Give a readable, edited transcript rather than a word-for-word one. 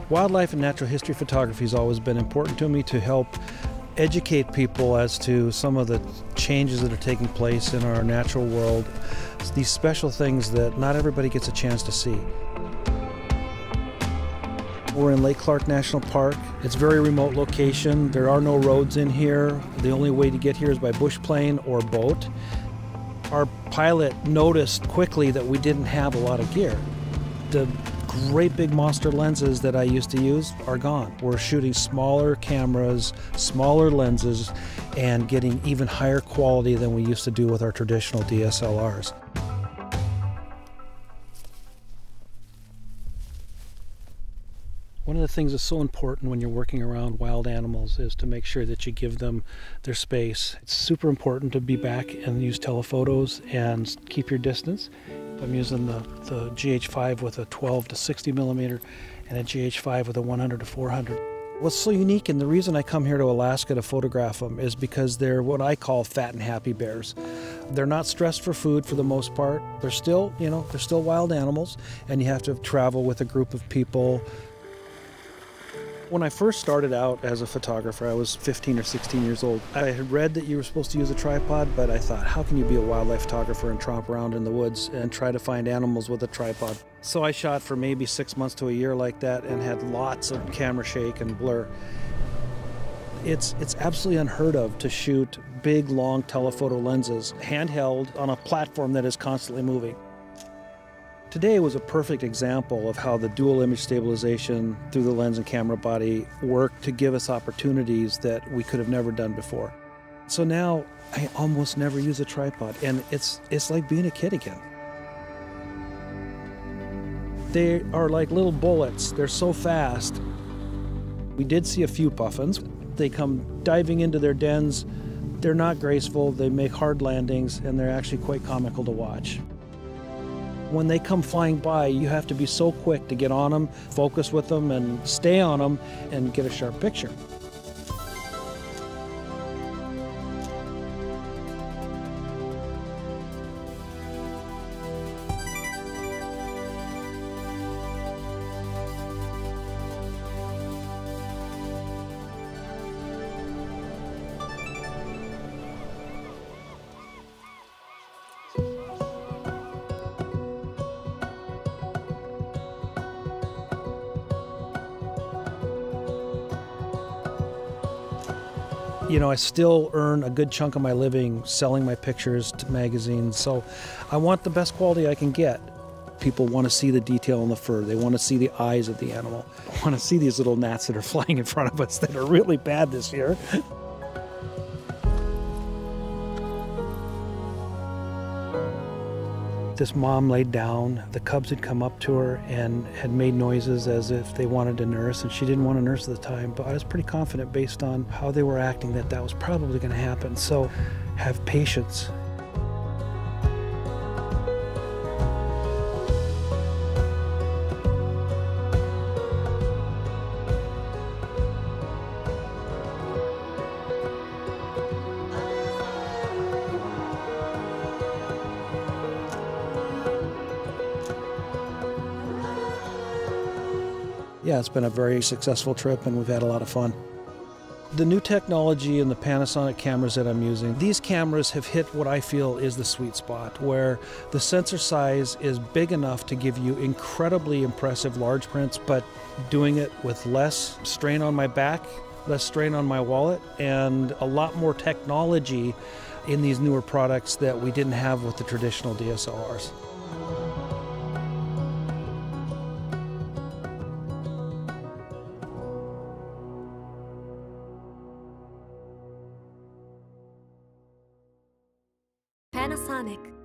Wildlife and natural history photography has always been important to me to help educate people as to some of the changes that are taking place in our natural world. It's these special things that not everybody gets a chance to see. We're in Lake Clark National Park. It's a very remote location. There are no roads in here. The only way to get here is by bush plane or boat. Our pilot noticed quickly that we didn't have a lot of gear. The great big monster lenses that I used to use are gone. We're shooting smaller cameras, smaller lenses, and getting even higher quality than we used to do with our traditional DSLRs. One of the things that's so important when you're working around wild animals is to make sure that you give them their space. It's super important to be back and use telephotos and keep your distance. I'm using the GH5 with a 12 to 60 millimeter and a GH5 with a 100 to 400. What's so unique, and the reason I come here to Alaska to photograph them, is because they're what I call fat and happy bears. They're not stressed for food for the most part. They're still, they're still wild animals, and you have to travel with a group of people. When I first started out as a photographer, I was 15 or 16 years old. I had read that you were supposed to use a tripod, but I thought, how can you be a wildlife photographer and tromp around in the woods and try to find animals with a tripod? So I shot for maybe 6 months to a year like that and had lots of camera shake and blur. It's absolutely unheard of to shoot big, long telephoto lenses handheld on a platform that is constantly moving. Today was a perfect example of how the dual image stabilization through the lens and camera body worked to give us opportunities that we could have never done before. So now I almost never use a tripod, and it's like being a kid again. They are like little bullets. They're so fast. We did see a few puffins. They come diving into their dens. They're not graceful, they make hard landings, and they're actually quite comical to watch. When they come flying by, you have to be so quick to get on them, focus with them, and stay on them, and get a sharp picture. I still earn a good chunk of my living selling my pictures to magazines, so I want the best quality I can get. People want to see the detail in the fur. They want to see the eyes of the animal. They want to see these little gnats that are flying in front of us that are really bad this year. This mom laid down. The cubs had come up to her and had made noises as if they wanted to nurse, and she didn't want to nurse at the time, but I was pretty confident based on how they were acting that that was probably going to happen. So have patience. Yeah, it's been a very successful trip and we've had a lot of fun. The new technology and the Panasonic cameras that I'm using, these cameras have hit what I feel is the sweet spot, where the sensor size is big enough to give you incredibly impressive large prints, but doing it with less strain on my back, less strain on my wallet, and a lot more technology in these newer products that we didn't have with the traditional DSLRs. Panasonic.